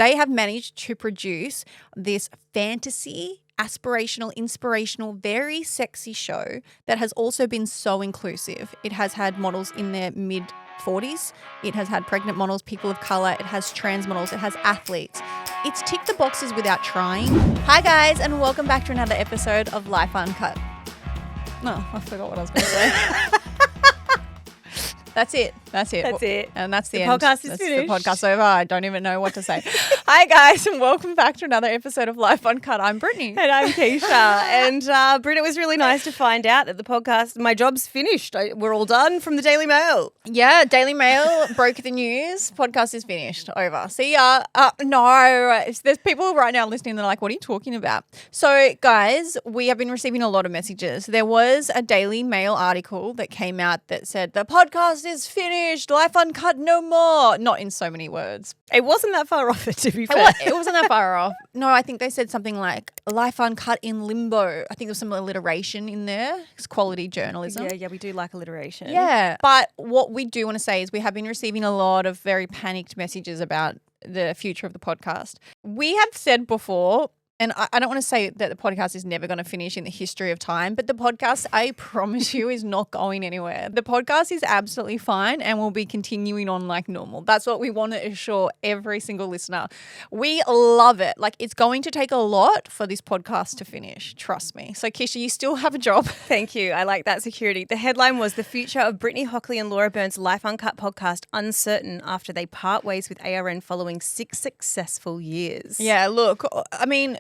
They have managed to produce this fantasy, aspirational, inspirational, very sexy show that has also been so inclusive. It has had models in their mid-40s. It has had pregnant models, people of color. It has trans models. It has athletes. It's ticked the boxes without trying. Hi, guys, and welcome back to another episode of Life Uncut. No, I forgot what I was going to say. That's it. And that's the end. Podcast is finished. The podcast's over. I don't even know what to say. Hi, guys, and welcome back to another episode of Life Uncut. I'm Brittany. And I'm Keeshia. And Britt, it was really nice to find out that the podcast, my job's finished. We're all done from the Daily Mail. Yeah, Daily Mail broke the news. Podcast is finished. Over. See ya. No, there's people right now listening that are like, what are you talking about? So, guys, we have been receiving a lot of messages. There was a Daily Mail article that came out that said, the podcast is finished. Life Uncut no more. Not in so many words. It wasn't that far off it, to be fair. It wasn't that far off. No, I think they said something like Life Uncut in limbo. I think there was some alliteration in there. It's quality journalism. Yeah, we do like alliteration. Yeah. But what we do want to say is we have been receiving a lot of very panicked messages about the future of the podcast. We have said before, and I don't want to say that the podcast is never going to finish in the history of time, but the podcast, I promise you, is not going anywhere. The podcast is absolutely fine and will be continuing on like normal. That's what we want to assure every single listener. We love it. Like, it's going to take a lot for this podcast to finish. Trust me. So, Keeshia, you still have a job. Thank you. I like that security. The headline was The Future of Brittany Hockley and Laura Byrne's Life Uncut podcast uncertain after they part ways with ARN following 6 successful years. Yeah, look, I mean,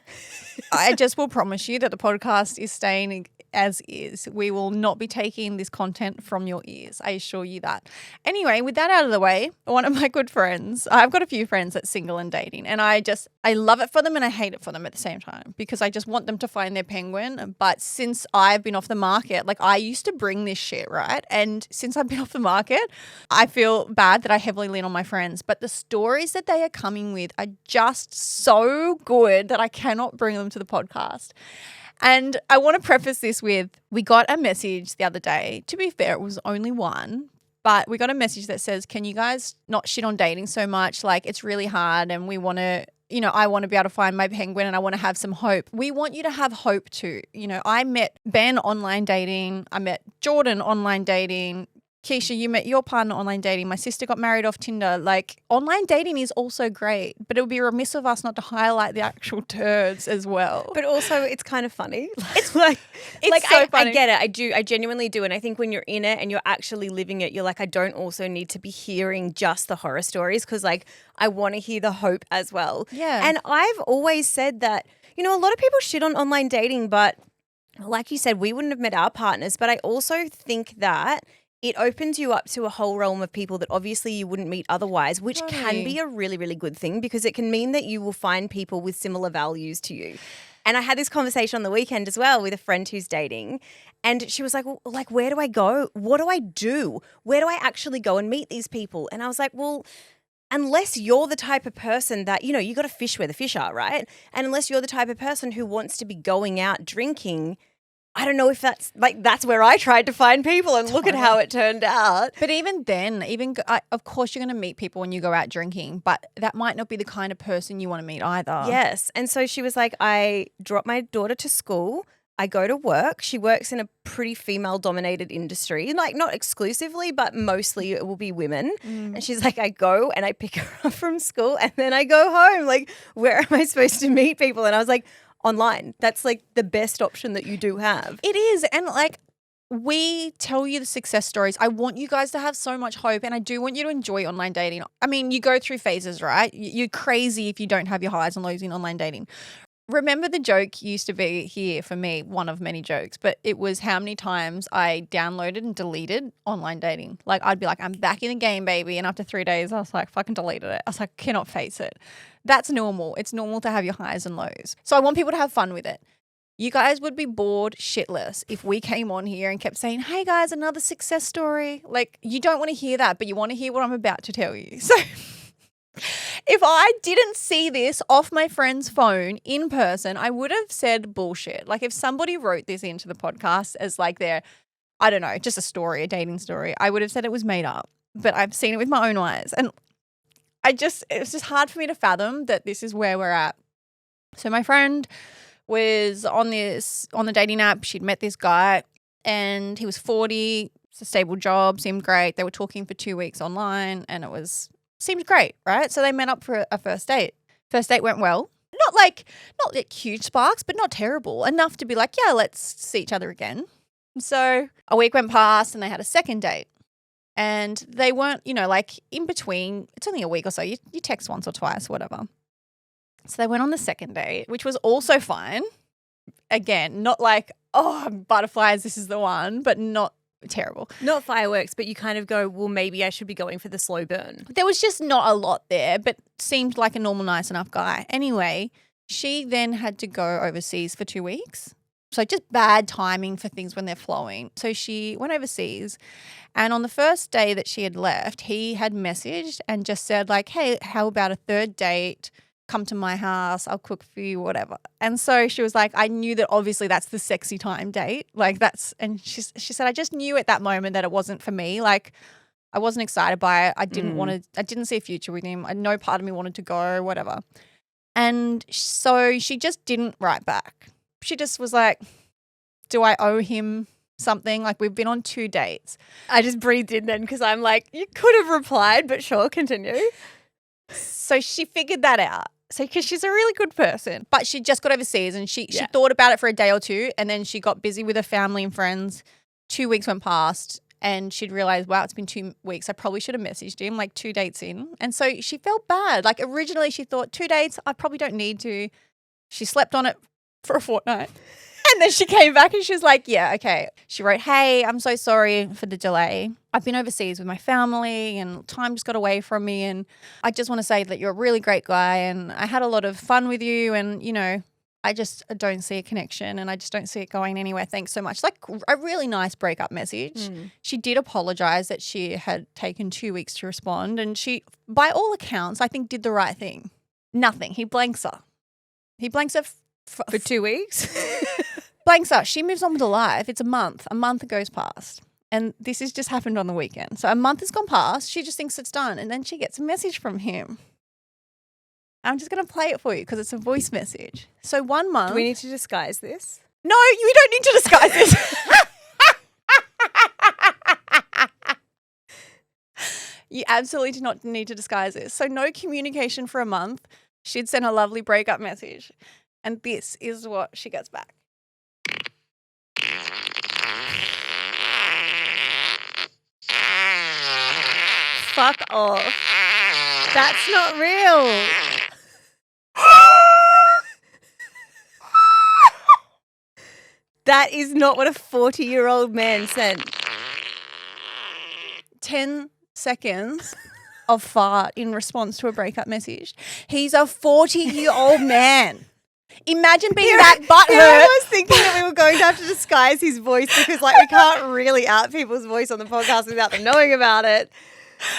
I just will promise you that the podcast is staying as is. We will not be taking this content from your ears. I assure you that. Anyway, with that out of the way, one of my good friends, I've got a few friends that's single and dating, and I love it for them and I hate it for them at the same time because I just want them to find their penguin. But since I've been off the market, like I used to bring this shit, right? And since I've been off the market, I feel bad that I heavily lean on my friends. But the stories that they are coming with are just so good that I cannot bring them to the podcast. And I want to preface this with, we got a message the other day. To be fair, it was only one, but we got a message that says, can you guys not shit on dating so much? Like, it's really hard and we want to, I want to be able to find my penguin and I want to have some hope. We want you to have hope too. I met Ben online dating. I met Jordan online dating. Keeshia, you met your partner online dating. My sister got married off Tinder. Like, online dating is also great, but it would be remiss of us not to highlight the actual turds as well. But also, it's kind of funny. It's so funny. I get it. I genuinely do. And I think when you're in it and you're actually living it, you're like, I don't also need to be hearing just the horror stories because, like, I want to hear the hope as well. Yeah. And I've always said that, a lot of people shit on online dating, but like you said, we wouldn't have met our partners. But I also think that it opens you up to a whole realm of people that obviously you wouldn't meet otherwise, which can be a really, really good thing because it can mean that you will find people with similar values to you. And I had this conversation on the weekend as well with a friend who's dating, and she was like, well, like, where do I go? What do I do? Where do I actually go and meet these people? And I was like, well, unless you're the type of person that, you got to fish where the fish are, right? And unless you're the type of person who wants to be going out drinking, I don't know if that's where I tried to find people and look at how it turned out. But even then, of course you're going to meet people when you go out drinking, but that might not be the kind of person you want to meet either. Yes. And so she was like, I drop my daughter to school. I go to work. She works in a pretty female-dominated industry, like not exclusively, but mostly it will be women. And she's like, I go and I pick her up from school and then I go home. Like, where am I supposed to meet people? And I was like, online. That's like the best option that you do have. It is. And like, we tell you the success stories. I want you guys to have so much hope and I do want you to enjoy online dating. I mean, you go through phases, right? You're crazy if you don't have your highs and lows in online dating. Remember the joke used to be here for me, one of many jokes, but it was how many times I downloaded and deleted online dating. Like, I'd be like, I'm back in the game, baby. And after 3 days, I was like, fucking deleted it. I was like, cannot face it. That's normal. It's normal to have your highs and lows. So I want people to have fun with it. You guys would be bored shitless if we came on here and kept saying, hey guys, another success story. Like, you don't want to hear that, but you want to hear what I'm about to tell you. So if I didn't see this off my friend's phone in person, I would have said bullshit. Like, if somebody wrote this into the podcast as like their, I don't know, just a story, a dating story, I would have said it was made up. But I've seen it with my own eyes. And it was just hard for me to fathom that this is where we're at. So my friend was on the dating app. She'd met this guy and he was 40, it's a stable job, seemed great. They were talking for 2 weeks online and seemed great, right? So they met up for a first date. First date went well. Not like huge sparks, but not terrible. Enough to be like, yeah, let's see each other again. So a week went past and they had a second date. And they weren't, like in between, it's only a week or so, you text once or twice, whatever. So they went on the second date, which was also fine. Again, not like, oh, butterflies, this is the one, but not terrible. Not fireworks, but you kind of go, well, maybe I should be going for the slow burn. There was just not a lot there, but seemed like a normal, nice enough guy. Anyway, she then had to go overseas for 2 weeks. So just bad timing for things when they're flowing. So she went overseas and on the first day that she had left, he had messaged and just said like, hey, how about a third date? Come to my house, I'll cook for you, whatever. And so she was like, I knew that obviously that's the sexy time date. And she said, I just knew at that moment that it wasn't for me. Like I wasn't excited by it. I didn't see a future with him. No part of me wanted to go, whatever. And so she just didn't write back. She just was like, do I owe him something? Like we've been on 2 dates. I just breathed in then because I'm like, you could have replied, but sure, continue. So she figured that out. So because she's a really good person, but she just got overseas and she thought about it for a day or two and then she got busy with her family and friends. 2 weeks went past and she'd realized, wow, it's been 2 weeks. I probably should have messaged him like 2 dates in. And so she felt bad. Like originally she thought 2 dates, I probably don't need to. She slept on it for a fortnight. And then she came back and she was like, yeah, okay. She wrote, hey, I'm so sorry for the delay. I've been overseas with my family and time just got away from me. And I just want to say that you're a really great guy and I had a lot of fun with you. And, I just don't see a connection and I just don't see it going anywhere. Thanks so much. Like a really nice breakup message. She did apologize that she had taken 2 weeks to respond. And she, by all accounts, I think did the right thing. Nothing. He blanks her. For 2 weeks? Blanks her. She moves on with her life. It's a month. A month goes past. And this has just happened on the weekend. So a month has gone past. She just thinks it's done. And then she gets a message from him. I'm just going to play it for you because it's a voice message. So 1 month. Do we need to disguise this? No, you don't need to disguise this. You absolutely do not need to disguise this. So no communication for a month. She'd sent a lovely breakup message. And this is what she gets back. Fuck off. That's not real. That is not what a 40-year-old man sent. 10 seconds of fart in response to a breakup message. He's a 40-year-old man. Imagine being that butthurt. I was thinking that we were going to have to disguise his voice because we can't really out people's voice on the podcast without them knowing about it.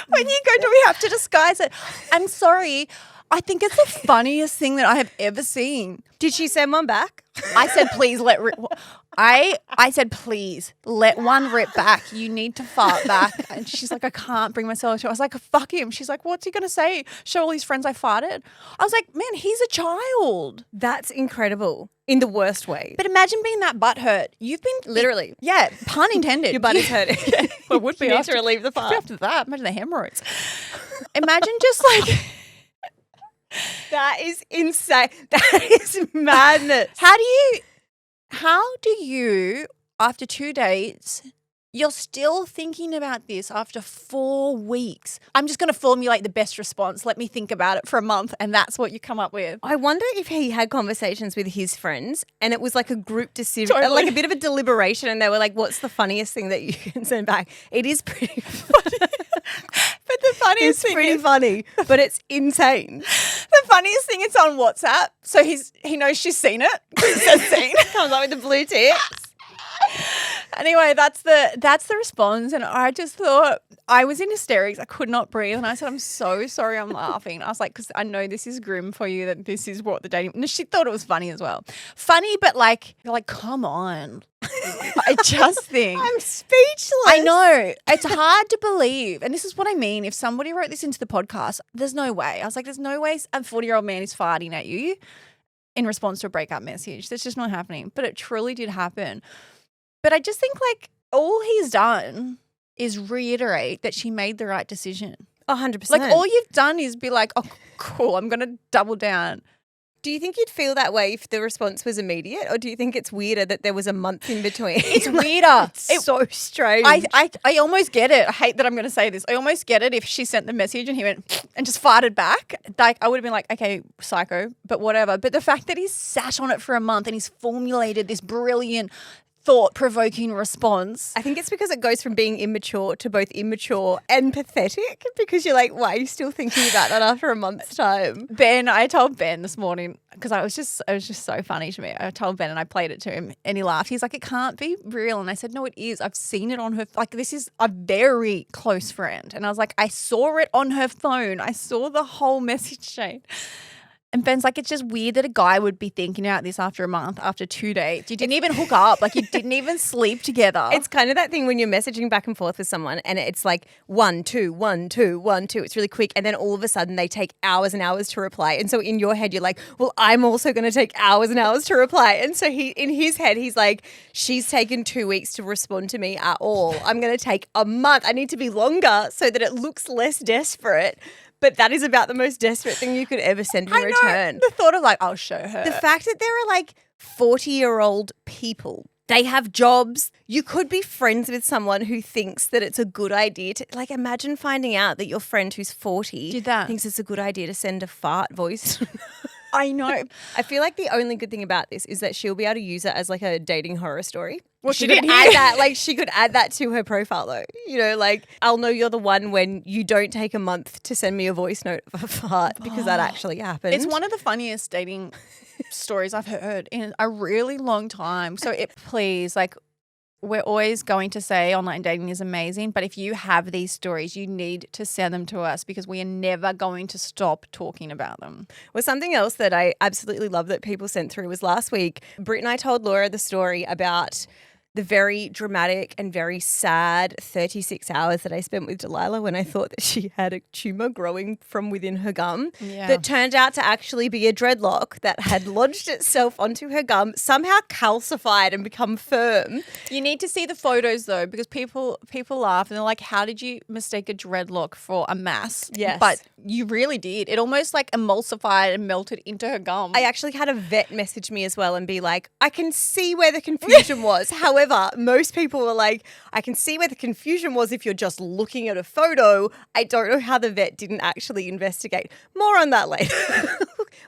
When you go, do we have to disguise it? I'm sorry. I think it's the funniest thing that I have ever seen. Did she send one back? I said, please I said, please let one rip back. You need to fart back. And she's like, I can't bring myself to it. I was like, fuck him. She's like, what's he going to say? Show all his friends I farted? I was like, man, he's a child. That's incredible in the worst way. But imagine being that butthurt. You've been literally. Yeah, pun intended. Your butt is hurting. Well, it would be you need after, to relieve the fart. After that, imagine the hemorrhoids. Imagine just like... That is insane. That is madness. How do you, after 2 dates, you're still thinking about this after 4 weeks? I'm just going to formulate the best response. Let me think about it for a month. And that's what you come up with. I wonder if he had conversations with his friends and it was like a group decision, Totally. like a bit of a deliberation. And they were like, what's the funniest thing that you can send back? It is pretty funny. But the funniest It's thing pretty is, funny, but it's insane. the funniest thing, it's on WhatsApp. So he knows she's seen it. It says seen. Comes up with the blue ticks. Anyway, that's the response, and I just thought I was in hysterics. I could not breathe, and I said, "I'm so sorry, I'm laughing." I was like, "Because I know this is grim for you. That this is what the dating." And she thought it was funny as well, funny, but like, come on. I just think I'm speechless. I know it's hard to believe, and this is what I mean. If somebody wrote this into the podcast, there's no way. I was like, "There's no way a 40-year-old man is farting at you in response to a breakup message. That's just not happening." But it truly did happen. But I just think like all he's done is reiterate that she made the right decision. 100%. Like all you've done is be like, "Oh, cool, I'm going to double down." Do you think you'd feel that way if the response was immediate, or do you think it's weirder that there was a month in between? It's weirder. It's so strange. I almost get it. I hate that I'm going to say this. I almost get it if she sent the message and he went and just farted back. Like I would have been like, okay, psycho, but whatever. But the fact that he's sat on it for a month and he's formulated this brilliant thought-provoking response. I think it's because it goes from being immature to both immature and pathetic, because you're like, why are you still thinking about that after a month's time? I told Ben this morning, because it was just so funny to me. I told Ben and I played it to him and he laughed. He's like, "It can't be real." And I said, "No, it is. I've seen it on her. Like, this is a very close friend." And I was like, "I saw it on her phone. I saw the whole message chain." And Ben's like, "It's just weird that a guy would be thinking about this after a month, after 2 dates. You didn't even hook up. Like, you didn't even sleep together." It's kind of that thing when you're messaging back and forth with someone and it's like 1, 2, 1, 2, 1, 2. It's really quick. And then all of a sudden they take hours and hours to reply. And so in your head, you're like, well, I'm also going to take hours and hours to reply. And so in his head, he's like, she's taken 2 weeks to respond to me at all. I'm going to take a month. I need to be longer so that it looks less desperate. But that is about the most desperate thing you could ever send in return. The thought of like, I'll show her. The fact that there are like 40-year-old people, they have jobs. You could be friends with someone who thinks that it's a good idea to, like, imagine finding out that your friend who's 40 did that. Thinks it's a good idea to send a fart voice. I know. I feel like the only good thing about this is that she'll be able to use it as like a dating horror story. Well, she could add that. Like, she could add that to her profile, though. You know, like, I'll know you're the one when you don't take a month to send me a voice note of a fart, because that actually happened. It's one of the funniest dating stories I've heard in a really long time. So please, like, we're always going to say online dating is amazing, but if you have these stories, you need to send them to us, because we are never going to stop talking about them. Well, something else that I absolutely love that people sent through was last week, Britt and I told Laura the story about the very dramatic and very sad 36 hours that I spent with Delilah when I thought that she had a tumour growing from within her gum that turned out to actually be a dreadlock that had lodged itself onto her gum, somehow calcified and become firm. You need to see the photos though, because people laugh and they're like, "How did you mistake a dreadlock for a mass?" Yes. But you really did. It almost like emulsified and melted into her gum. I actually had a vet message me as well and be like, "I can see where the confusion was." However, most people were like, "I can see where the confusion was if you're just looking at a photo." I don't know how the vet didn't actually investigate. More on that later.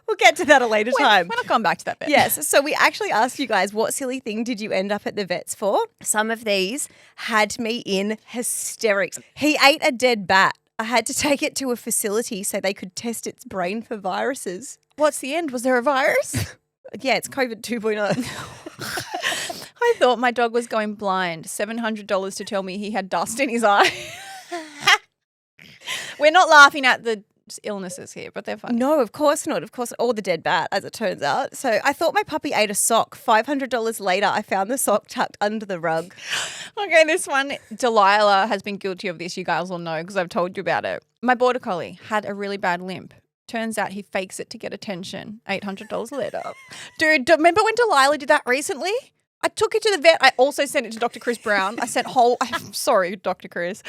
We'll get to that a later time. We're not going back to that vet. Yes. So we actually asked you guys, what silly thing did you end up at the vets for? Some of these had me in hysterics. He ate a dead bat. I had to take it to a facility so they could test its brain for viruses. What's the end? Was there a virus? Yeah, it's COVID 2.0. I thought my dog was going blind. $700 to tell me he had dust in his eye. We're not laughing at the illnesses here, but they're fun. No, of course not. Of course, or the dead bat, as it turns out. So I thought my puppy ate a sock. $500 later, I found the sock tucked under the rug. Okay, this one, Delilah has been guilty of this. You guys will know because I've told you about it. My border collie had a really bad limp. Turns out he fakes it to get attention. $800 later. Dude, remember when Delilah did that recently? I took it to the vet. I also sent it to Dr. Chris Brown. I'm sorry, Dr. Chris.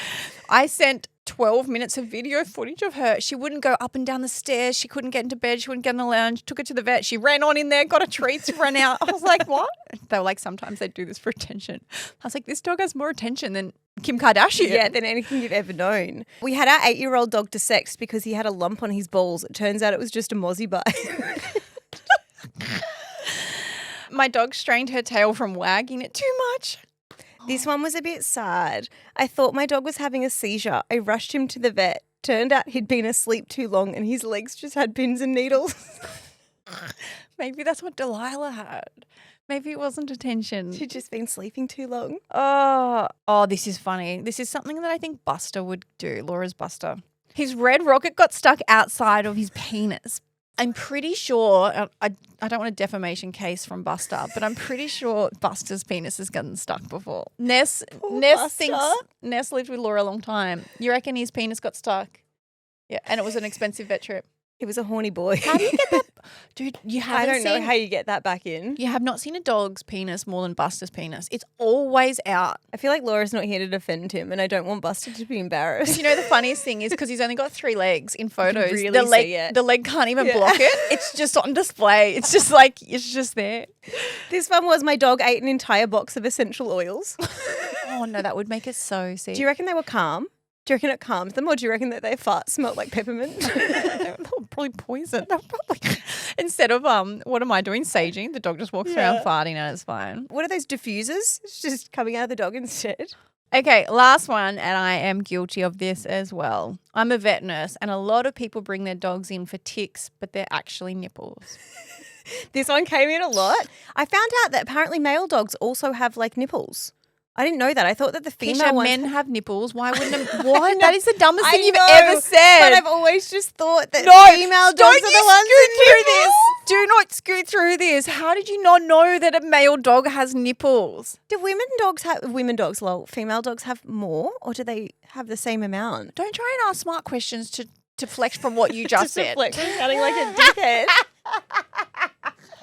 I sent 12 minutes of video footage of her. She wouldn't go up and down the stairs. She couldn't get into bed. She wouldn't get in the lounge. Took her to the vet. She ran on in there, got a treat, ran out. I was like, what? They were like, sometimes they do this for attention. I was like, this dog has more attention than Kim Kardashian. Yeah, than anything you've ever known. We had our 8-year-old dog dissect because he had a lump on his balls. It turns out it was just a mozzie bite. My dog strained her tail from wagging it too much. This one was a bit sad. I thought my dog was having a seizure. I rushed him to the vet. Turned out he'd been asleep too long and his legs just had pins and needles. Maybe that's what Delilah had. Maybe it wasn't attention. She'd just been sleeping too long. Oh, this is funny. This is something that I think Buster would do, Laura's Buster. His red rocket got stuck outside of his penis. I'm pretty sure, I don't want a defamation case from Buster, but I'm pretty sure Buster's penis has gotten stuck before. Ness thinks Ness lived with Laura a long time. You reckon his penis got stuck? Yeah, and it was an expensive vet trip. He was a horny boy. How do you get that? Dude, I don't know how you get that back in. You have not seen a dog's penis more than Buster's penis. It's always out. I feel like Laura's not here to defend him, and I don't want Buster to be embarrassed. You know, the funniest thing is because he's only got 3 legs in photos. Really the leg can't even block it. It's just on display. It's just like, it's just there. This one was my dog ate an entire box of essential oils. Oh, no, that would make it so sick. Do you reckon they were calm? Do you reckon it calmed them, or do you reckon that their fart smelled like peppermint? They're probably poison. Instead of what am I doing? Saging. The dog just walks around farting and it's fine. What are those diffusers? It's just coming out of the dog instead. Okay, last one, and I am guilty of this as well. I'm a vet nurse, and a lot of people bring their dogs in for ticks, but they're actually nipples. This one came in a lot. I found out that apparently male dogs also have like nipples. I didn't know that. I thought that the female ones... men have nipples. Why wouldn't them? What? That is the dumbest thing you've ever said. But I've always just thought that female dogs are the ones with nipples. Do not scoot through this. How did you not know that a male dog has nipples? Do female dogs have more, or do they have the same amount? Don't try and ask smart questions to flex from what you just said. Flex from sounding like a dickhead.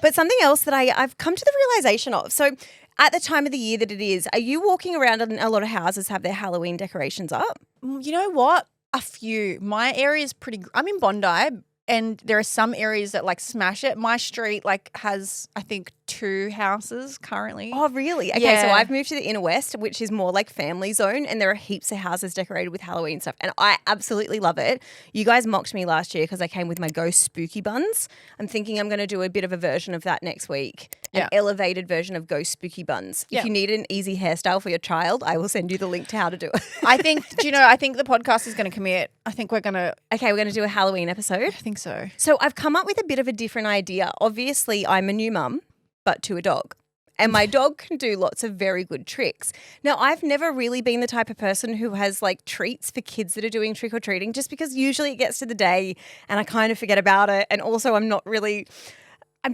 But something else that I've come to the realization of. So at the time of the year that it is, are you walking around and a lot of houses have their Halloween decorations up? You know what? A few. My area is I'm in Bondi, and there are some areas that like smash it. My street like has, I think, 2 houses currently. Oh, really? Okay, so I've moved to the inner west, which is more like family zone, and there are heaps of houses decorated with Halloween stuff, and I absolutely love it. You guys mocked me last year because I came with my ghost spooky buns. I'm thinking I'm going to do a bit of a version of that next week, an elevated version of ghost spooky buns. If you need an easy hairstyle for your child, I will send you the link to how to do it. I think the podcast is going to commit. I think we're going to... Okay, we're going to do a Halloween episode. I think so. So I've come up with a bit of a different idea. Obviously, I'm a new mum, but to a dog. And my dog can do lots of very good tricks. Now, I've never really been the type of person who has like treats for kids that are doing trick or treating, just because usually it gets to the day and I kind of forget about it. And also I'm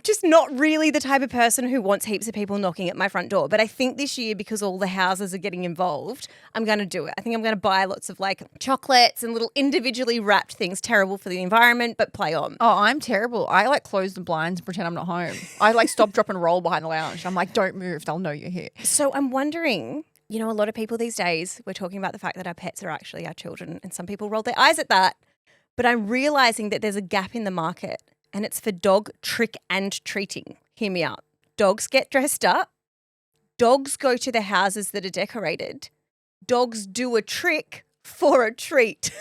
just not really the type of person who wants heaps of people knocking at my front door. But I think this year, because all the houses are getting involved, I'm going to do it. I think I'm going to buy lots of like chocolates and little individually wrapped things, terrible for the environment, but play on. Oh, I'm terrible. I like close the blinds and pretend I'm not home. I like stop, drop and roll behind the lounge. I'm like, don't move. They'll know you're here. So I'm wondering, you know, a lot of people these days, we're talking about the fact that our pets are actually our children, and some people roll their eyes at that. But I'm realizing that there's a gap in the market. And it's for dog trick and treating. Hear me out. Dogs get dressed up. Dogs go to the houses that are decorated. Dogs do a trick for a treat.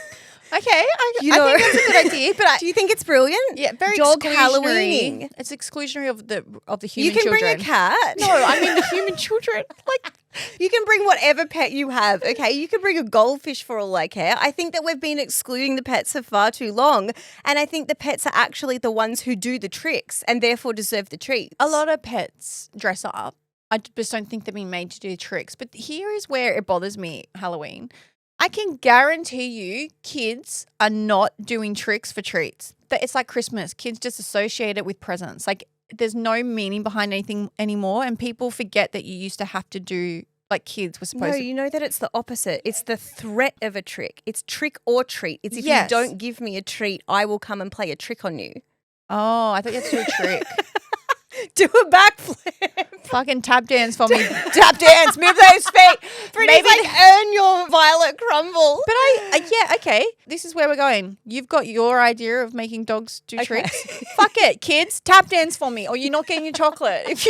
Okay, I think that's a good idea. But do you think it's brilliant? Yeah, very dog exclusionary. Halloweening. It's exclusionary of the human children. You can bring a cat. No, I mean the human children. Like, you can bring whatever pet you have, okay? You can bring a goldfish for all I care. I think that we've been excluding the pets for far too long, and I think the pets are actually the ones who do the tricks and therefore deserve the treats. A lot of pets dress up. I just don't think they've been made to do tricks. But here is where it bothers me, Halloween. I can guarantee you kids are not doing tricks for treats. It's like Christmas. Kids just associate it with presents. Like, there's no meaning behind anything anymore, and people forget that you used to have to do, like, kids were supposed to. No, you know that it's the opposite. It's the threat of a trick. It's trick or treat. It's if you don't give me a treat, I will come and play a trick on you. Oh, I thought you had to do a trick. Do a backflip. Fucking tap dance for me. Tap dance. Move those feet. Maybe earn your violet crumble. But okay. This is where we're going. You've got your idea of making dogs do tricks. Fuck it, kids. Tap dance for me, or you're not getting your chocolate. If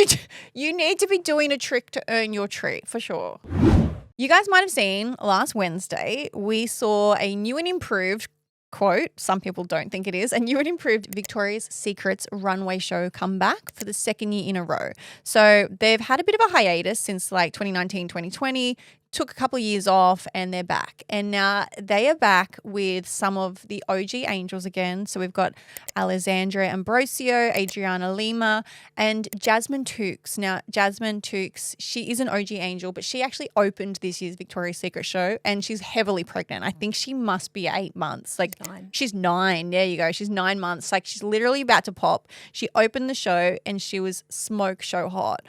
you need to be doing a trick to earn your treat for sure. You guys might have seen last Wednesday we saw a new and improved, quote, some people don't think it is, a new and improved Victoria's Secrets runway show come back for the 2nd year in a row. So they've had a bit of a hiatus since like 2019, 2020. took a couple of years off and they're back. And now they are back with some of the OG angels again. So we've got Alessandra Ambrosio, Adriana Lima, and Jasmine Tookes. Now, Jasmine Tookes, she is an OG angel, but she actually opened this year's Victoria's Secret show and she's heavily pregnant. I think she must be 8 months. Like 9. She's 9. There you go. She's 9 months. Like she's literally about to pop. She opened the show and she was smoke show hot.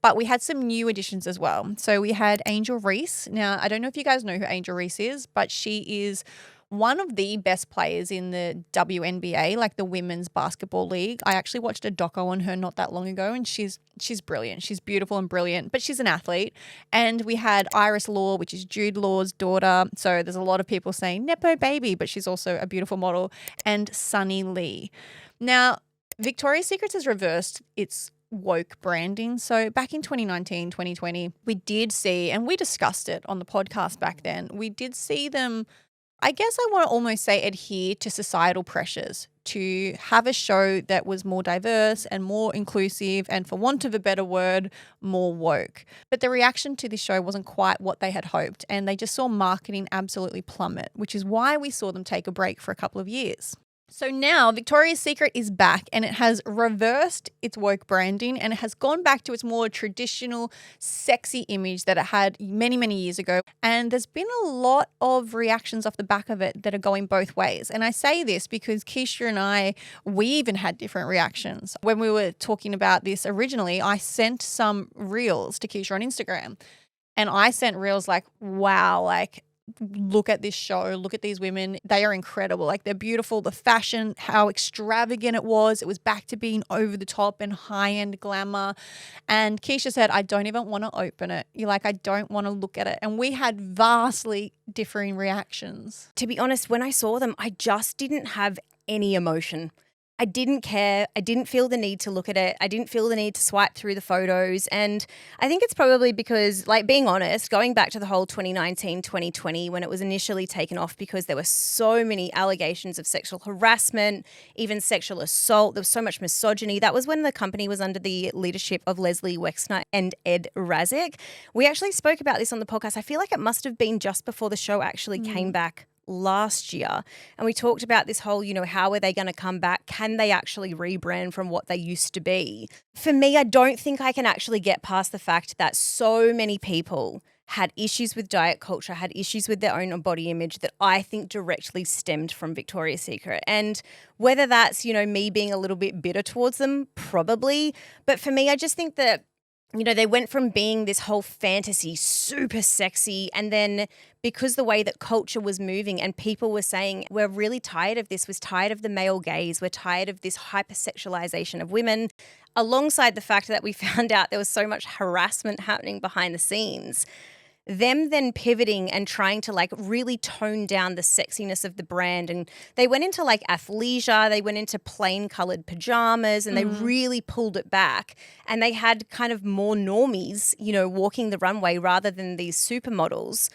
But we had some new additions as well. So we had Angel Reese. Now, I don't know if you guys know who Angel Reese is, but she is one of the best players in the WNBA, like the Women's Basketball League. I actually watched a doco on her not that long ago, and she's brilliant. She's beautiful and brilliant, but she's an athlete. And we had Iris Law, which is Jude Law's daughter. So there's a lot of people saying Nepo baby, but she's also a beautiful model. And Sunny Lee. Now, Victoria's Secret has reversed its woke branding. So back in 2019, 2020, we did see, and we discussed it on the podcast back then, we did see them, I guess I want to almost say, adhere to societal pressures to have a show that was more diverse and more inclusive and, for want of a better word, more woke. But the reaction to this show wasn't quite what they had hoped, and they just saw marketing absolutely plummet, which is why we saw them take a break for a couple of years. So now Victoria's Secret is back and it has reversed its woke branding and it has gone back to its more traditional, sexy image that it had many, many years ago. And there's been a lot of reactions off the back of it that are going both ways. And I say this because Keeshia and I, we even had different reactions. When we were talking about this originally, I sent some reels to Keeshia on Instagram and I sent reels like, wow, like, look at this show, look at these women. They are incredible. Like they're beautiful. The fashion, how extravagant it was. It was back to being over the top and high-end glamour. And Keeshia said, I don't even want to open it. You're like, I don't want to look at it. And we had vastly differing reactions. To be honest, when I saw them, I just didn't have any emotion. I didn't care. I didn't feel the need to look at it. I didn't feel the need to swipe through the photos. And I think it's probably because, like, being honest, going back to the whole 2019, 2020, when it was initially taken off because there were so many allegations of sexual harassment, even sexual assault. There was so much misogyny. That was when the company was under the leadership of Leslie Wexner and Ed Razek. We actually spoke about this on the podcast. I feel like it must have been just before the show actually came back last year, and we talked about this whole, how are they going to come back? Can they actually rebrand from what they used to be? For me, I don't think I can actually get past the fact that so many people had issues with diet culture, had issues with their own body image that I think directly stemmed from Victoria's Secret. And whether that's, me being a little bit bitter towards them, probably, but for me, I just think that they went from being this whole fantasy, super sexy, and then because the way that culture was moving and people were saying, we're really tired of this, we're tired of the male gaze, we're tired of this hypersexualization of women, alongside the fact that we found out there was so much harassment happening behind the scenes. Them then pivoting and trying to really tone down the sexiness of the brand. And they went into athleisure, they went into plain colored pajamas, and they really pulled it back. And they had kind of more normies, walking the runway rather than these supermodels.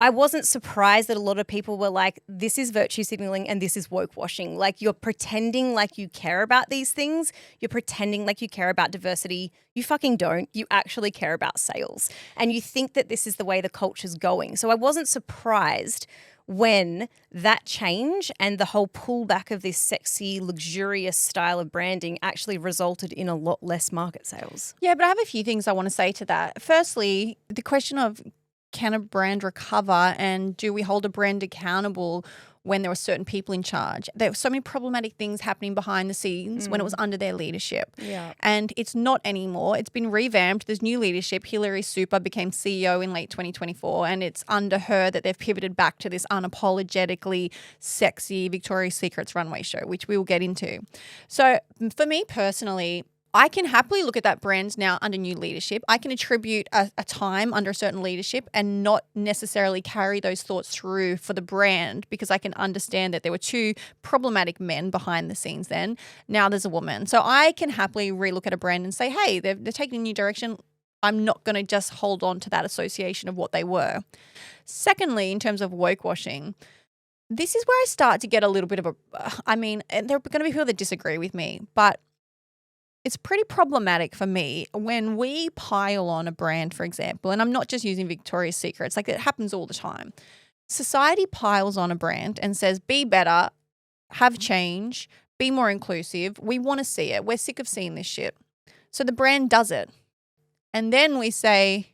I wasn't surprised that a lot of people were like, this is virtue signaling and this is woke washing. Like, you're pretending like you care about these things. You're pretending like you care about diversity. You fucking don't. You actually care about sales. And you think that this is the way the culture's going. So I wasn't surprised when that change and the whole pullback of this sexy, luxurious style of branding actually resulted in a lot less market sales. Yeah, but I have a few things I want to say to that. Firstly, the question of, can a brand recover and do we hold a brand accountable when there were certain people in charge? There were so many problematic things happening behind the scenes when it was under their leadership. Yeah. And it's not anymore. It's been revamped. There's new leadership. Hilary Super became CEO in late 2024 and it's under her that they've pivoted back to this unapologetically sexy Victoria's Secret's runway show, which we will get into. So for me personally, I can happily look at that brand now under new leadership. I can attribute a time under a certain leadership and not necessarily carry those thoughts through for the brand because I can understand that there were two problematic men behind the scenes then. Now there's a woman. So I can happily relook at a brand and say, hey, they're taking a new direction. I'm not going to just hold on to that association of what they were. Secondly, in terms of woke washing, this is where I start to get a little bit of and there are going to be people that disagree with me, but it's pretty problematic for me when we pile on a brand, for example, and I'm not just using Victoria's Secret. It's like it happens all the time. Society piles on a brand and says, be better, have change, be more inclusive. We want to see it. We're sick of seeing this shit. So the brand does it. And then we say,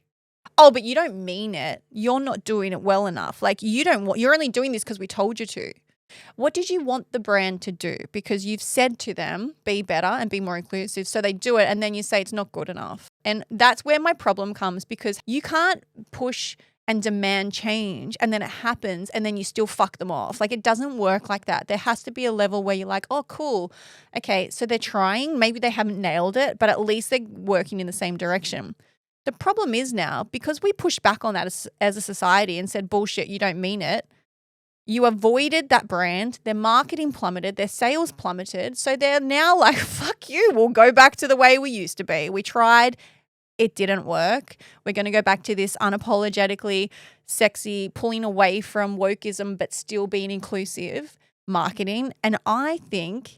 oh, but you don't mean it. You're not doing it well enough. Like you're only doing this because we told you to. What did you want the brand to do? Because you've said to them, be better and be more inclusive. So they do it. And then you say it's not good enough. And that's where my problem comes, because you can't push and demand change and then it happens and then you still fuck them off. Like it doesn't work like that. There has to be a level where you're like, oh, cool. Okay, so they're trying. Maybe they haven't nailed it, but at least they're working in the same direction. The problem is now, because we pushed back on that as a society and said, bullshit, you don't mean it. You avoided that brand, their marketing plummeted, their sales plummeted. So they're now like, fuck you, we'll go back to the way we used to be. We tried, it didn't work. We're going to go back to this unapologetically sexy, pulling away from wokeism, but still being inclusive marketing. And I think,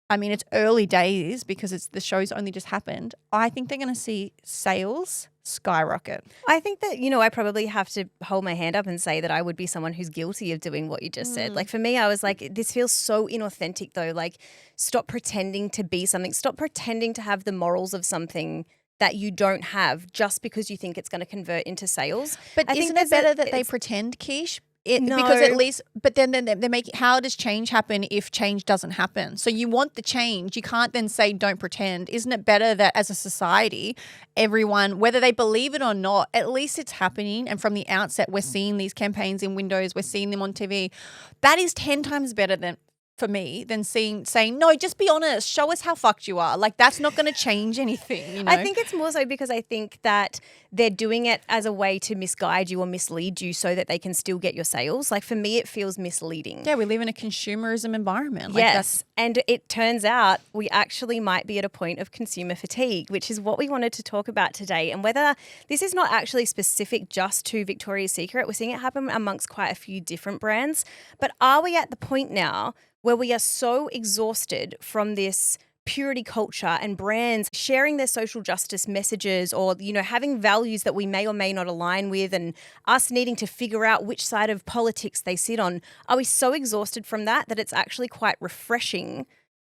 I mean, it's early days because the show's only just happened. I think they're going to see sales skyrocket. I think that, I probably have to hold my hand up and say that I would be someone who's guilty of doing what you just said. Like for me, I was like, this feels so inauthentic though. Like stop pretending to be something. Stop pretending to have the morals of something that you don't have just because you think it's going to convert into sales. But isn't it better that they pretend, Keish? No. Because at least, but then they make, how does change happen if change doesn't happen? So you want the change. You can't then say, don't pretend. Isn't it better that as a society, everyone, whether they believe it or not, at least it's happening. And from the outset, we're seeing these campaigns in windows. We're seeing them on TV. That is 10 times better for me than saying, no, just be honest. Show us how fucked you are. Like that's not going to change anything. I think it's more so because I think that they're doing it as a way to misguide you or mislead you so that they can still get your sales. Like for me, it feels misleading. Yeah, we live in a consumerism environment. Yes, and it turns out we actually might be at a point of consumer fatigue, which is what we wanted to talk about today. And whether this is not actually specific just to Victoria's Secret, we're seeing it happen amongst quite a few different brands. But are we at the point now where we are so exhausted from this purity culture and brands sharing their social justice messages or, having values that we may or may not align with and us needing to figure out which side of politics they sit on? Are we so exhausted from that it's actually quite refreshing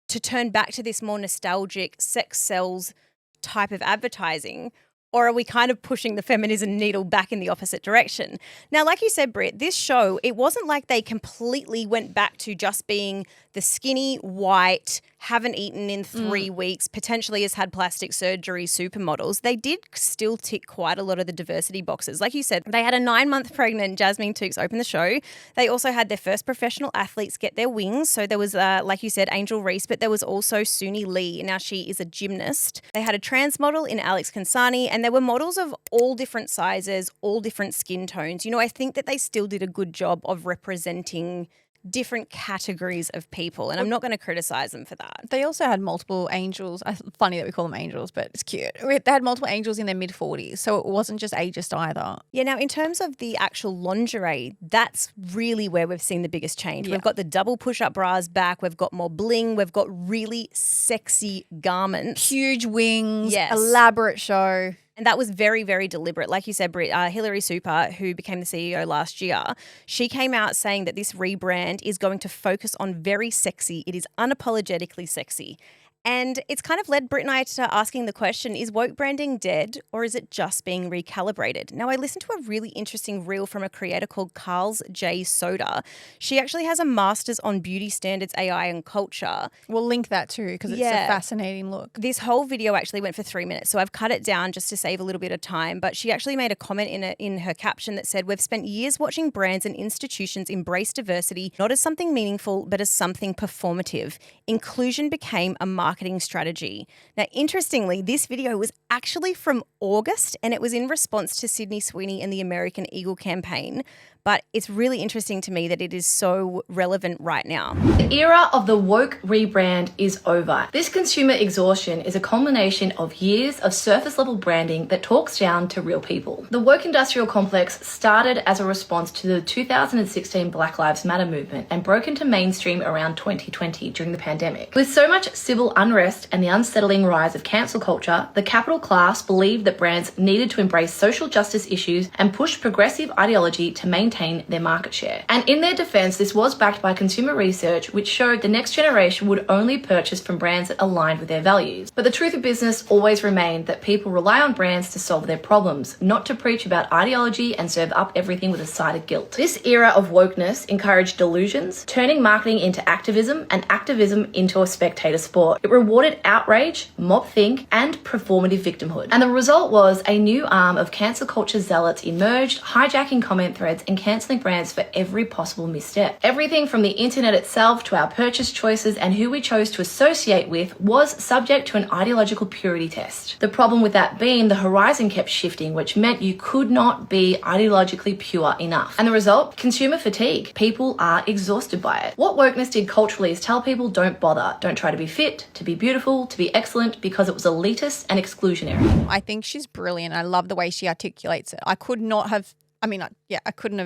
to turn back to this more nostalgic sex sells type of advertising? Or are we kind of pushing the feminism needle back in the opposite direction? Now, like you said, Britt, this show, it wasn't like they completely went back to just being the skinny, white, haven't eaten in 3 weeks, potentially has had plastic surgery supermodels. They did still tick quite a lot of the diversity boxes. Like you said, they had a 9-month pregnant Jasmine Tookes open the show. They also had their first professional athletes get their wings. So there was, like you said, Angel Reese, but there was also Suni Lee. Now she is a gymnast. They had a trans model in Alex Kansani, and there were models of all different sizes, all different skin tones. I think that they still did a good job of representing different categories of people, and I'm not going to criticize them for that. They also had multiple angels. Funny that we call them angels, but it's cute. They had multiple angels in their mid-40s, so it wasn't just ageist either. Yeah, now in terms of the actual lingerie, that's really where we've seen the biggest change. Yeah. We've got the double push-up bras back, we've got more bling, we've got really sexy garments. Huge wings, yes. Elaborate show. And that was very, very deliberate. Like you said, Britt, Hilary Super, who became the CEO last year, she came out saying that this rebrand is going to focus on very sexy. It is unapologetically sexy. And it's kind of led Britt and I to asking the question, is woke branding dead or is it just being recalibrated? Now, I listened to a really interesting reel from a creator called Carl's J. Soda. She actually has a master's on beauty standards, AI and culture. We'll link that too because it's a fascinating look. This whole video actually went for 3 minutes, so I've cut it down just to save a little bit of time. But she actually made a comment in her caption that said, "We've spent years watching brands and institutions embrace diversity, not as something meaningful, but as something performative. Inclusion became a marketing strategy." Now, interestingly, this video was actually from August and it was in response to Sydney Sweeney and the American Eagle campaign. But it's really interesting to me that it is so relevant right now. The era of the woke rebrand is over. This consumer exhaustion is a culmination of years of surface level branding that talks down to real people. The woke industrial complex started as a response to the 2016 Black Lives Matter movement and broke into mainstream around 2020 during the pandemic. With so much civil unrest and the unsettling rise of cancel culture, the capital class believed that brands needed to embrace social justice issues and push progressive ideology to maintain their market share. And in their defense, this was backed by consumer research, which showed the next generation would only purchase from brands that aligned with their values. But the truth of business always remained that people rely on brands to solve their problems, not to preach about ideology and serve up everything with a side of guilt. This era of wokeness encouraged delusions, turning marketing into activism and activism into a spectator sport. It rewarded outrage, mob-think, and performative victimhood. And the result was a new arm of cancel culture zealots emerged, hijacking comment threads and cancelling brands for every possible misstep. Everything from the internet itself to our purchase choices and who we chose to associate with was subject to an ideological purity test. The problem with that being the horizon kept shifting, which meant you could not be ideologically pure enough. And the result? Consumer fatigue. People are exhausted by it. What wokeness did culturally is tell people don't bother, don't try to be fit, to be beautiful, to be excellent, because it was elitist and exclusionary. I think she's brilliant. I love the way she articulates it. I couldn't have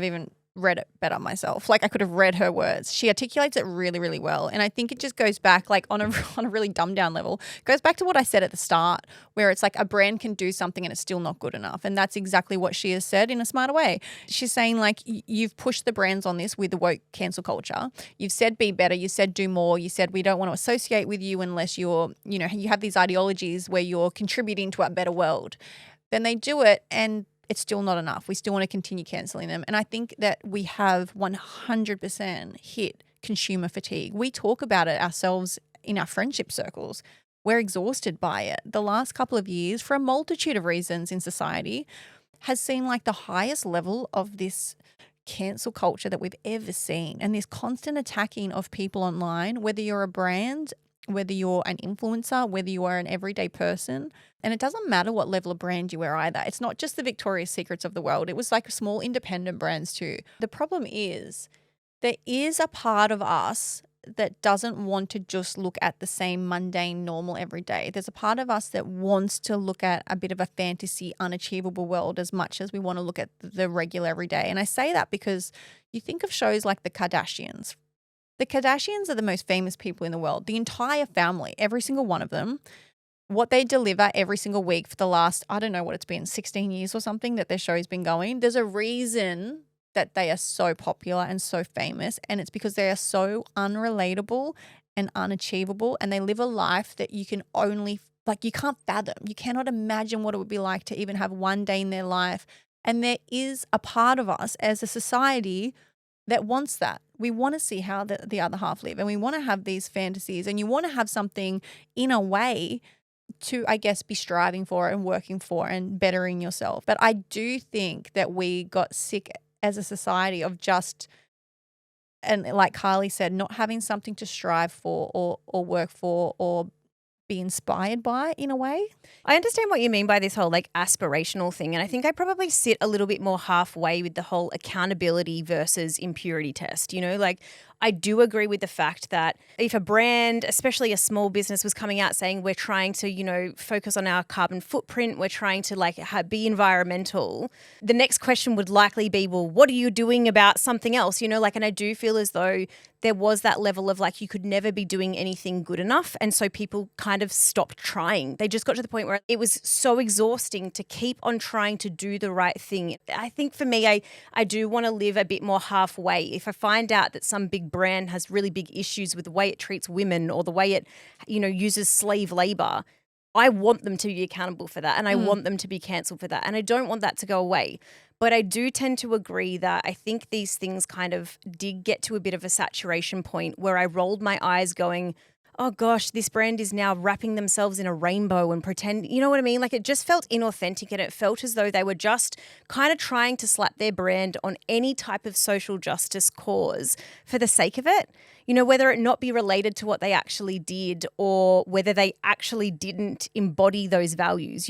even read it better myself. Like I could have read her words. She articulates it really, really well. And I think it just goes back like on a really dumbed down level, goes back to what I said at the start, where it's like a brand can do something and it's still not good enough. And that's exactly what she has said in a smarter way. She's saying like you've pushed the brands on this with the woke cancel culture. You've said be better. You said do more. You said we don't want to associate with you unless you're, you have these ideologies where you're contributing to a better world. Then they do it and it's still not enough. We still want to continue cancelling them. And I think that we have 100% hit consumer fatigue. We talk about it ourselves in our friendship circles. We're exhausted by it. The last couple of years, for a multitude of reasons in society, has seen like the highest level of this cancel culture that we've ever seen. And this constant attacking of people online, whether you're a brand, whether you're an influencer, whether you are an everyday person. And it doesn't matter what level of brand you are either. It's not just the Victoria's Secrets of the world. It was like small independent brands too. The problem is there is a part of us that doesn't want to just look at the same mundane, normal every day. There's a part of us that wants to look at a bit of a fantasy, unachievable world as much as we want to look at the regular everyday. And I say that because you think of shows like the Kardashians. The Kardashians are the most famous people in the world. The entire family, every single one of them, what they deliver every single week for the last, I don't know what it's been, 16 years or something that their show's been going. There's a reason that they are so popular and so famous, and it's because they are so unrelatable and unachievable, and they live a life that you can only, like you can't fathom. You cannot imagine what it would be like to even have one day in their life. And there is a part of us as a society that wants that. We want to see how the other half live, and we want to have these fantasies, and you want to have something in a way to, I guess, be striving for and working for and bettering yourself. But I do think that we got sick as a society of just, and like Kylie said, not having something to strive for or work for or be inspired by in a way. I understand what you mean by this whole like aspirational thing. And I think I probably sit a little bit more halfway with the whole accountability versus impurity test. Like I do agree with the fact that if a brand, especially a small business, was coming out saying we're trying to, focus on our carbon footprint, we're trying to be environmental, the next question would likely be, well, what are you doing about something else? And I do feel as though there was that level of you could never be doing anything good enough. And so people kind of stopped trying. They just got to the point where it was so exhausting to keep on trying to do the right thing. I think for me, I do want to live a bit more halfway. If I find out that some big brand has really big issues with the way it treats women or the way it, uses slave labor, I want them to be accountable for that, and I want them to be cancelled for that. And I don't want that to go away. But I do tend to agree that I think these things kind of did get to a bit of a saturation point where I rolled my eyes going, oh gosh, this brand is now wrapping themselves in a rainbow and pretend, you know what I mean? Like it just felt inauthentic, and it felt as though they were just kind of trying to slap their brand on any type of social justice cause for the sake of it. Whether it not be related to what they actually did or whether they actually didn't embody those values.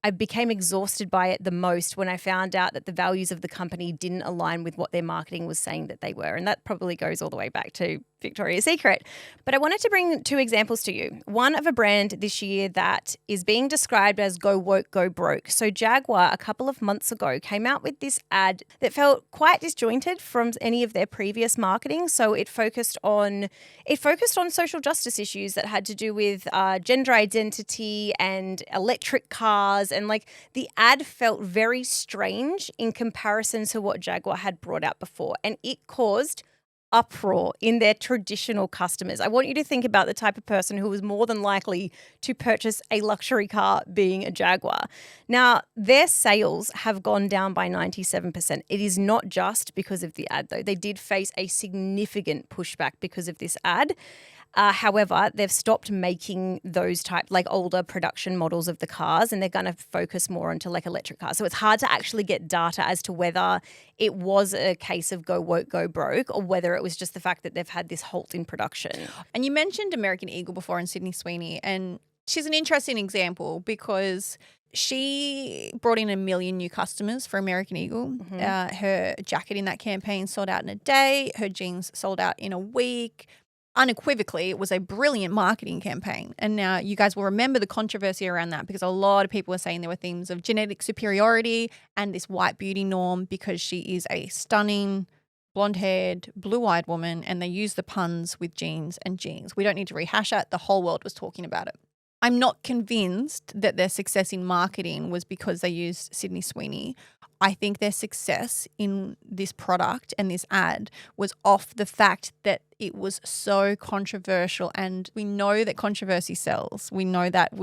I became exhausted by it the most when I found out that the values of the company didn't align with what their marketing was saying that they were. And that probably goes all the way back to Victoria's Secret. But I wanted to bring two examples to you. One of a brand this year that is being described as go woke, go broke. So Jaguar, a couple of months ago, came out with this ad that felt quite disjointed from any of their previous marketing. So it focused on social justice issues that had to do with gender identity and electric cars. And like the ad felt very strange in comparison to what Jaguar had brought out before. And it caused uproar in their traditional customers. I want you to think about the type of person who was more than likely to purchase a luxury car being a Jaguar. Now, their sales have gone down by 97%. It is not just because of the ad, though. They did face a significant pushback because of this ad. However, they've stopped making those older production models of the cars, and they're going to focus more onto like electric cars. So it's hard to actually get data as to whether it was a case of go woke, go broke, or whether it was just the fact that they've had this halt in production. And you mentioned American Eagle before and Sydney Sweeney, and she's an interesting example because she brought in 1 million new customers for American Eagle. Mm-hmm. Her jacket in that campaign sold out in a day. Her jeans sold out in a week. Unequivocally, it was a brilliant marketing campaign. And now you guys will remember the controversy around that because a lot of people were saying there were themes of genetic superiority and this white beauty norm because she is a stunning, blonde-haired, blue-eyed woman, and they use the puns with jeans and jeans. We don't need to rehash it. The whole world was talking about it. I'm not convinced that their success in marketing was because they used Sydney Sweeney. I think their success in this product and this ad was off the fact that it was so controversial, and we know that controversy sells. We know that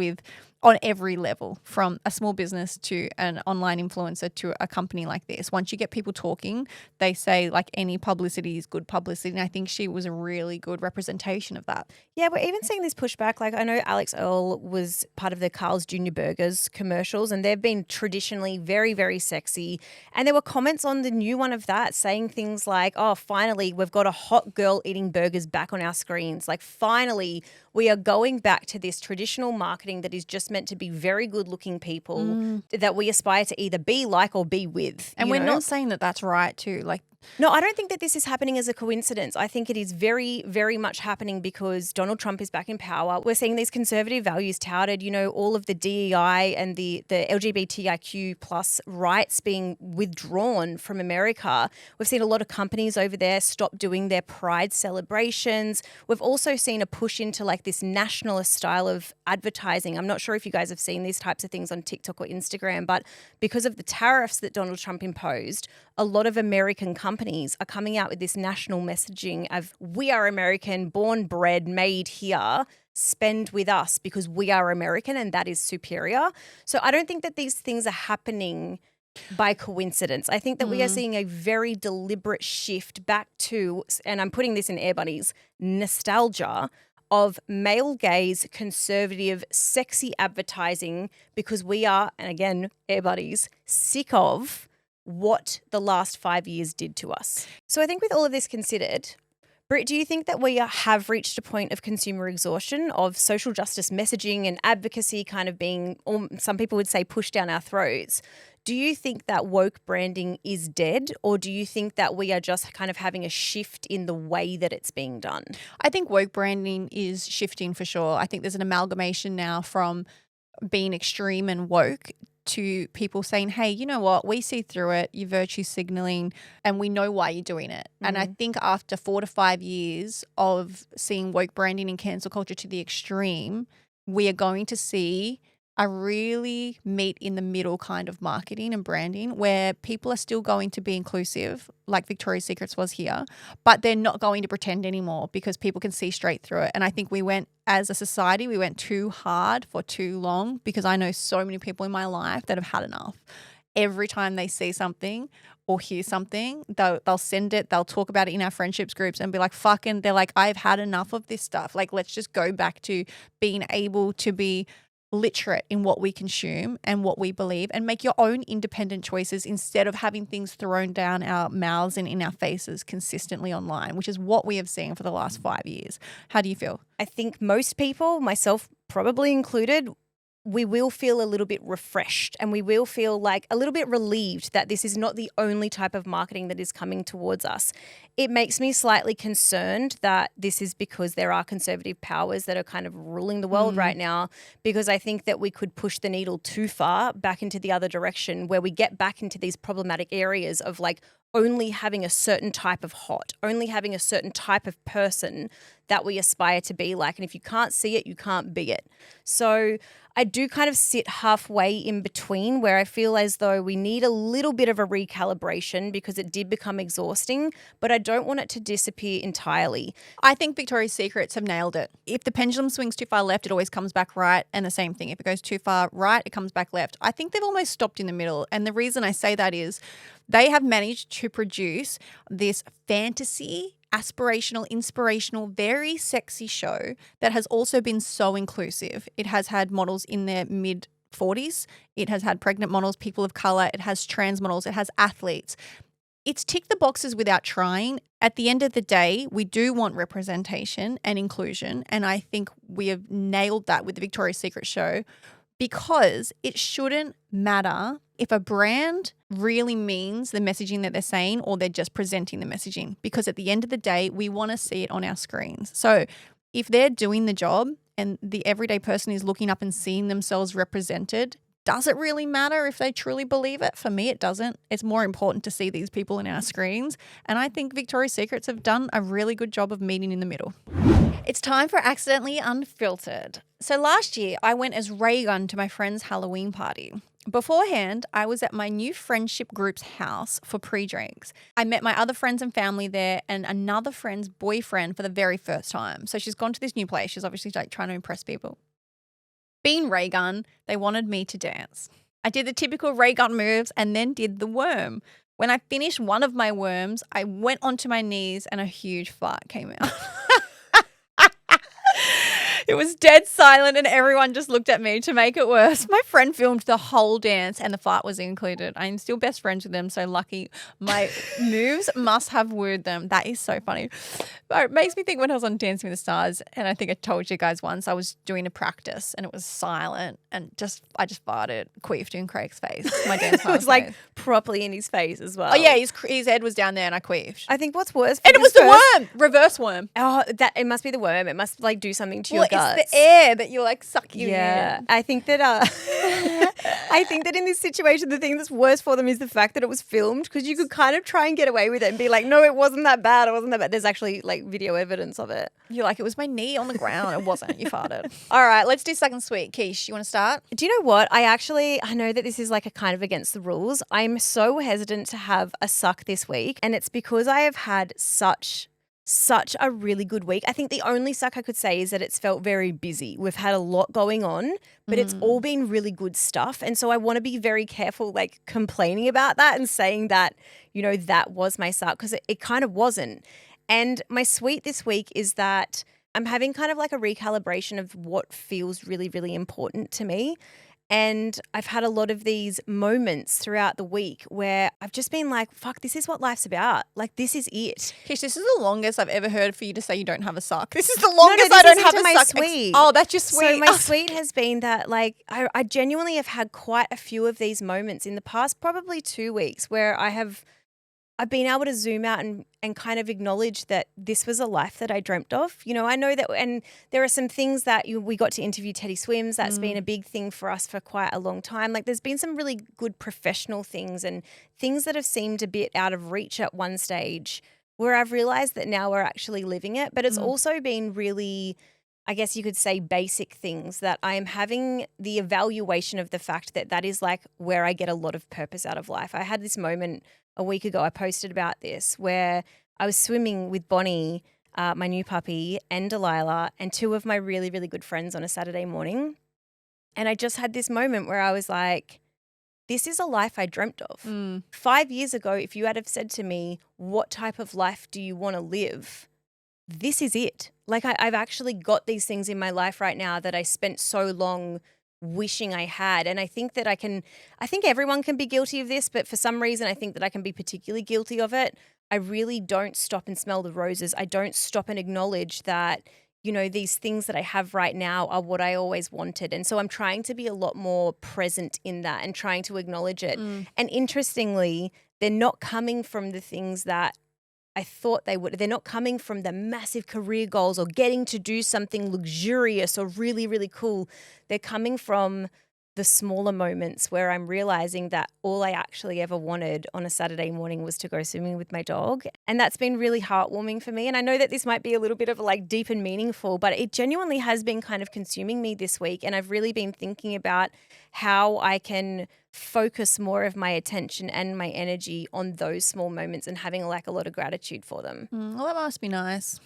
on every level, from a small business to an online influencer to a company like this. Once you get people talking, they say like any publicity is good publicity, and I think she was a really good representation of that. Yeah, we're even seeing this pushback. Like I know Alex Earl was part of the Carl's Jr. Burgers commercials, and they've been traditionally very, very sexy. And there were comments on the new one of that saying things like, oh, finally, we've got a hot girl eating burgers back on our screens. Like finally, we are going back to this traditional marketing that is just meant to be very good looking people that we aspire to either be like or be with. And we're not saying that that's right too. Like, no, I don't think that this is happening as a coincidence. I think it is very, very much happening because Donald Trump is back in power. We're seeing these conservative values touted, all of the DEI and the LGBTIQ plus rights being withdrawn from America. We've seen a lot of companies over there stop doing their pride celebrations. We've also seen a push into like this nationalist style of advertising. I'm not sure if you guys have seen these types of things on TikTok or Instagram, but because of the tariffs that Donald Trump imposed, a lot of American companies are coming out with this national messaging of we are American, born, bred, made here, spend with us because we are American and that is superior. So I don't think that these things are happening by coincidence. I think that we are seeing a very deliberate shift back to, and I'm putting this in air buddies, nostalgia of male gaze, conservative, sexy advertising because we are, and again, air buddies, sick of what the last 5 years did to us. So I think with all of this considered, Britt, do you think that we have reached a point of consumer exhaustion of social justice messaging and advocacy kind of being, or some people would say, pushed down our throats? Do you think that woke branding is dead, or do you think that we are just kind of having a shift in the way that it's being done? I think woke branding is shifting for sure. I think there's an amalgamation now from being extreme and woke to people saying, hey, you know what, we see through it, you're virtue signaling, and we know why you're doing it. And I think after 4 to 5 years of seeing woke branding and cancel culture to the extreme, we are going to see a really meet in the middle kind of marketing and branding where people are still going to be inclusive, like Victoria's Secrets was here, but they're not going to pretend anymore because people can see straight through it. And I think as a society, we went too hard for too long because I know so many people in my life that have had enough. Every time they see something or hear something, they'll send it, they'll talk about it in our friendships groups and be like, they're like, I've had enough of this stuff. Like, let's just go back to being able to be literate in what we consume and what we believe and make your own independent choices instead of having things thrown down our mouths and in our faces consistently online, which is what we have seen for the last 5 years. How do you feel? I think most people, myself probably included, we will feel a little bit refreshed and we will feel like a little bit relieved that this is not the only type of marketing that is coming towards us. It makes me slightly concerned that this is because there are conservative powers that are kind of ruling the world right now, because I think that we could push the needle too far back into the other direction where we get back into these problematic areas of like only having a certain type of hot, only having a certain type of person that we aspire to be like. And if you can't see it, you can't be it. So I do kind of sit halfway in between where I feel as though we need a little bit of a recalibration because it did become exhausting, but I don't want it to disappear entirely. I think Victoria's Secrets have nailed it. If the pendulum swings too far left, it always comes back right. And the same thing. If it goes too far right, it comes back left. I think they've almost stopped in the middle. And the reason I say that is they have managed to produce this fantasy, aspirational, inspirational, very sexy show that has also been so inclusive. It has had models in their mid-40s. It has had pregnant models, people of color. It has trans models. It has athletes. It's ticked the boxes without trying. At the end of the day, we do want representation and inclusion. And I think we have nailed that with the Victoria's Secret show, because it shouldn't matter if a brand really means the messaging that they're saying or they're just presenting the messaging, because at the end of the day, we want to see it on our screens. So if they're doing the job and the everyday person is looking up and seeing themselves represented, does it really matter if they truly believe it? For me, it doesn't. It's more important to see these people in our screens. And I think Victoria's Secrets have done a really good job of meeting in the middle. It's time for Accidentally Unfiltered. So last year, I went as Raygun to my friend's Halloween party. Beforehand, I was at my new friendship group's house for pre-drinks. I met my other friends and family there and another friend's boyfriend for the very first time. So she's gone to this new place. She's obviously like trying to impress people. Being Raygun, they wanted me to dance. I did the typical Raygun moves and then did the worm. When I finished one of my worms, I went onto my knees and a huge fart came out. It was dead silent and everyone just looked at me. To make it worse, my friend filmed the whole dance and the fart was included. I'm still best friends with them, so lucky. My moves must have wooed them. That is so funny. But it makes me think when I was on Dancing with the Stars, and I think I told you guys once, I was doing a practice and it was silent and I just farted, queefed in Craig's face. My dance It was like properly in his face as well. Oh yeah, his head was down there and I queefed. I think what's worse, and it was the worm, reverse worm. Oh, it must be the worm. It must like do something to your guts. It's the air that you're like sucking in. I think that I think that in this situation, the thing that's worse for them is the fact that it was filmed, because you could kind of try and get away with it and be like, no, it wasn't that bad. It wasn't that bad. There's actually like video evidence of it. You're like, it was my knee on the ground. It wasn't. You farted. All right, let's do Suck and Sweet. Keish, you want to start? Do you know what? I know that this is like a kind of against the rules. I'm so hesitant to have a suck this week, and it's because I have had such a really good week. I think the only suck I could say is that it's felt very busy. We've had a lot going on, but it's all been really good stuff. And so I want to be very careful, like complaining about that and saying that, you know, that was my suck, because it kind of wasn't. And my sweet this week is that I'm having kind of like a recalibration of what feels really, really important to me. And I've had a lot of these moments throughout the week where I've just been like, fuck, this is what life's about. Like, this is it. Kish, this is the longest I've ever heard for you to say you don't have a suck. This is the longest I don't have a suck. Sweet. Oh, that's your sweet. So my sweet has been that, like, I genuinely have had quite a few of these moments in the past probably 2 weeks where I've been able to zoom out and kind of acknowledge that this was a life that I dreamt of. You know, I know that, and there are some things that we got to interview Teddy Swims. That's been a big thing for us for quite a long time. Like, there's been some really good professional things and things that have seemed a bit out of reach at one stage where I've realized that now we're actually living it. But it's also been really, I guess you could say, basic things that I am having the evaluation of the fact that that is like where I get a lot of purpose out of life. I had this moment a week ago, I posted about this, where I was swimming with Bonnie, my new puppy, and Delilah, and two of my really, really good friends on a Saturday morning. And I just had this moment where I was like, this is a life I dreamt of. 5 years ago, if you had have said to me, what type of life do you want to live? This is it. Like, I've actually got these things in my life right now that I spent so long wishing I had. And I think that I think everyone can be guilty of this, but for some reason I think that I can be particularly guilty of it. I really don't stop and smell the roses. I don't stop and acknowledge that, you know, these things that I have right now are what I always wanted. And so I'm trying to be a lot more present in that and trying to acknowledge it. And interestingly, they're not coming from the things that I thought they would. They're not coming from the massive career goals or getting to do something luxurious or really, really cool. They're coming from the smaller moments where I'm realizing that all I actually ever wanted on a Saturday morning was to go swimming with my dog. And that's been really heartwarming for me. And I know that this might be a little bit of like deep and meaningful, but it genuinely has been kind of consuming me this week. And I've really been thinking about how I can focus more of my attention and my energy on those small moments and having like a lot of gratitude for them. Well, that must be nice.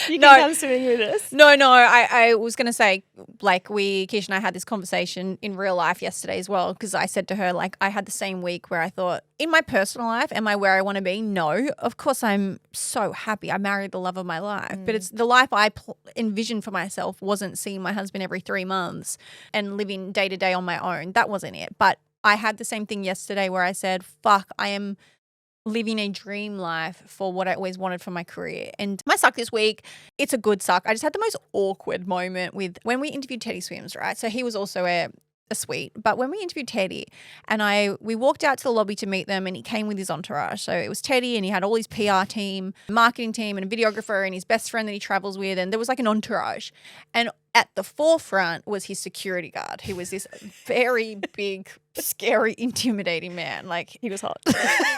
You can come swimming with us. No, I was going to say, like, Keisha and I had this conversation in real life yesterday as well, because I said to her, like, I had the same week where I thought, in my personal life, am I where I want to be? No. Of course, I'm so happy. I married the love of my life. But it's the life I envisioned for myself wasn't seeing my husband every 3 months and living day to day on my own. That wasn't it. But I had the same thing yesterday where I said, fuck, I am living a dream life for what I always wanted for my career. And my suck this week, it's a good suck. I just had the most awkward moment with when we interviewed Teddy Swims, right? So he was also a sweet, but when we interviewed Teddy and we walked out to the lobby to meet them and he came with his entourage. So it was Teddy and he had all his PR team, marketing team and a videographer and his best friend that he travels with, and there was like an entourage. And at the forefront was his security guard, who was this very big, scary, intimidating man. Like, He was hot.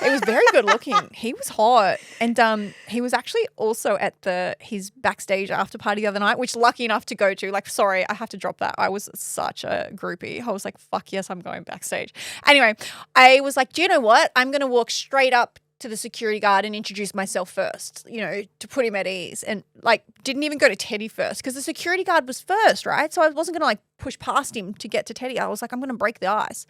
he was very good looking. He was hot. And he was actually also at his backstage after party the other night, which lucky enough to go to. Like, sorry, I have to drop that. I was such a groupie. I was like, fuck yes, I'm going backstage. Anyway, I was like, do you know what? I'm going to walk straight up to the security guard and introduce myself first, you know, to put him at ease, and like didn't even go to Teddy first because the security guard was first, right? So I wasn't going to like push past him to get to Teddy. I was like, I'm going to break the ice.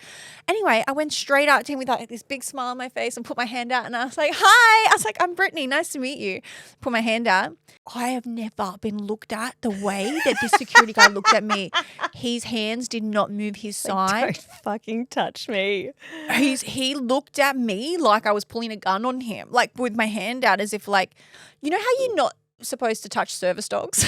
Anyway, I went straight up to him with like this big smile on my face and put my hand out and I was like, hi. I was like, I'm Brittany. Nice to meet you. Put my hand out. I have never been looked at the way that this security guard looked at me. His hands did not move his side. Don't fucking touch me. He looked at me like I was pulling a gun on him, like with my hand out as if like, you know how you're not supposed to touch service dogs?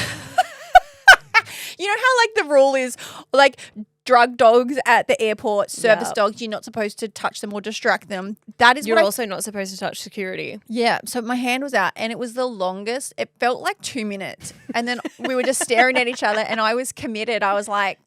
You know how like the rule is like drug dogs at the airport, service dogs, you're not supposed to touch them or distract them. That is You're also not supposed to touch security. Yeah. So my hand was out and it was the longest. It felt like 2 minutes. And then we were just staring at each other and I was committed. I was like,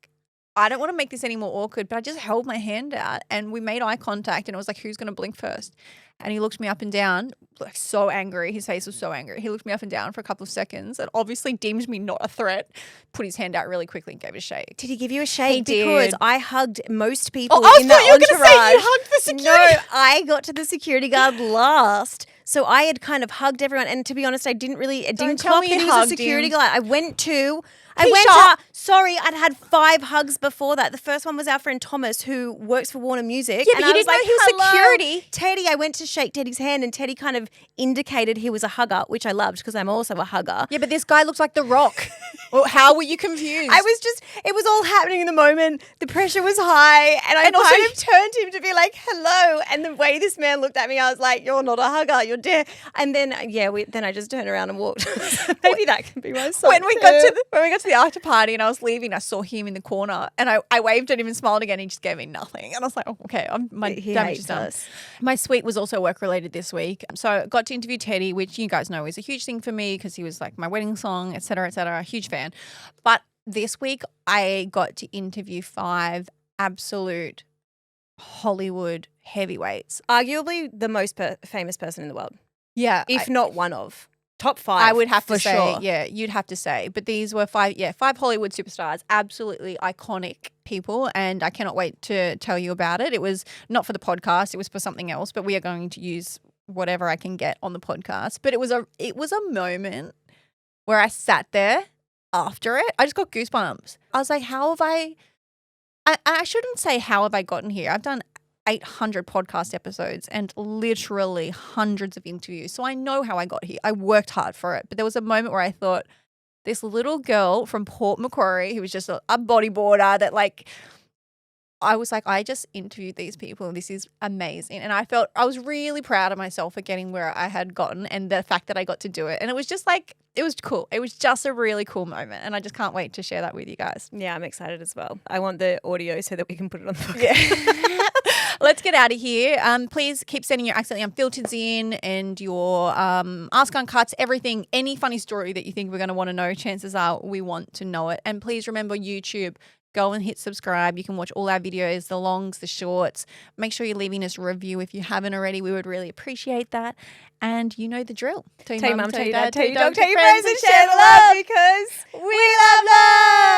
I don't want to make this any more awkward, but I just held my hand out and we made eye contact and it was like, who's going to blink first? And he looked me up and down, like so angry. His face was so angry. He looked me up and down for a couple of seconds and obviously deemed me not a threat, put his hand out really quickly and gave it a shake. Did he give you a shake? He Because did. I hugged most people Oh, I in thought the you were going to entourage. say you hugged the security. No, I got to the security guard last. So I had kind of hugged everyone. And to be honest, it didn't tell clock me that you he was a hugged security him. guard. I went Keeshia. out. Sorry, I'd had 5 hugs before that. The first one was our friend Thomas, who works for Warner Music. Yeah, but and you I was didn't know like, he was "Hello." security. Teddy, I went to shake Teddy's hand and Teddy kind of indicated he was a hugger, which I loved because I'm also a hugger. Yeah, but this guy looks like The Rock. Well, how were you confused? It was all happening in the moment. The pressure was high and I also- kind of turned to him to be like, hello. And the way this man looked at me, I was like, you're not a hugger, you're dead. And then, then I just turned around and walked. Maybe that can be my song. when we got to the after party and I was leaving, I saw him in the corner and I waved at him and smiled again. He just gave me nothing. And I was like, oh, okay, my He damage hates is done. us. My suite was also work related this week. So I got to interview Teddy, which you guys know is a huge thing for me because he was like my wedding song, et cetera, huge fan. But this week I got to interview 5 absolute Hollywood heavyweights. Arguably the most famous person in the world, Yeah. if not one of. Top 5. I would have to for say, sure. yeah, you'd have to say. But these were 5 Hollywood superstars, absolutely iconic people, and I cannot wait to tell you about it. It was not for the podcast, it was for something else, but we are going to use whatever I can get on the podcast. But it was a moment where I sat there after it. I just got goosebumps. I was like, how have I shouldn't say how have I gotten here. I've done 800 podcast episodes and literally hundreds of interviews. So I know how I got here. I worked hard for it. But there was a moment where I thought, this little girl from Port Macquarie who was just a bodyboarder that like I was like, I just interviewed these people. This is amazing. And I was really proud of myself for getting where I had gotten and the fact that I got to do it. And it was just like, it was cool. It was just a really cool moment. And I just can't wait to share that with you guys. Yeah, I'm excited as well. I want the audio so that we can put it on the podcast. Yeah. Let's get out of here. Please keep sending your Accidentally Unfiltered in and your Ask Uncuts, everything, any funny story that you think we're going to want to know. Chances are we want to know it. And please remember YouTube. Go and hit subscribe. You can watch all our videos, the longs, the shorts. Make sure you're leaving us a review if you haven't already. We would really appreciate that. And you know the drill. Tell your mum, tell your dad, tell your dog, tell your friends and share the love because we love love.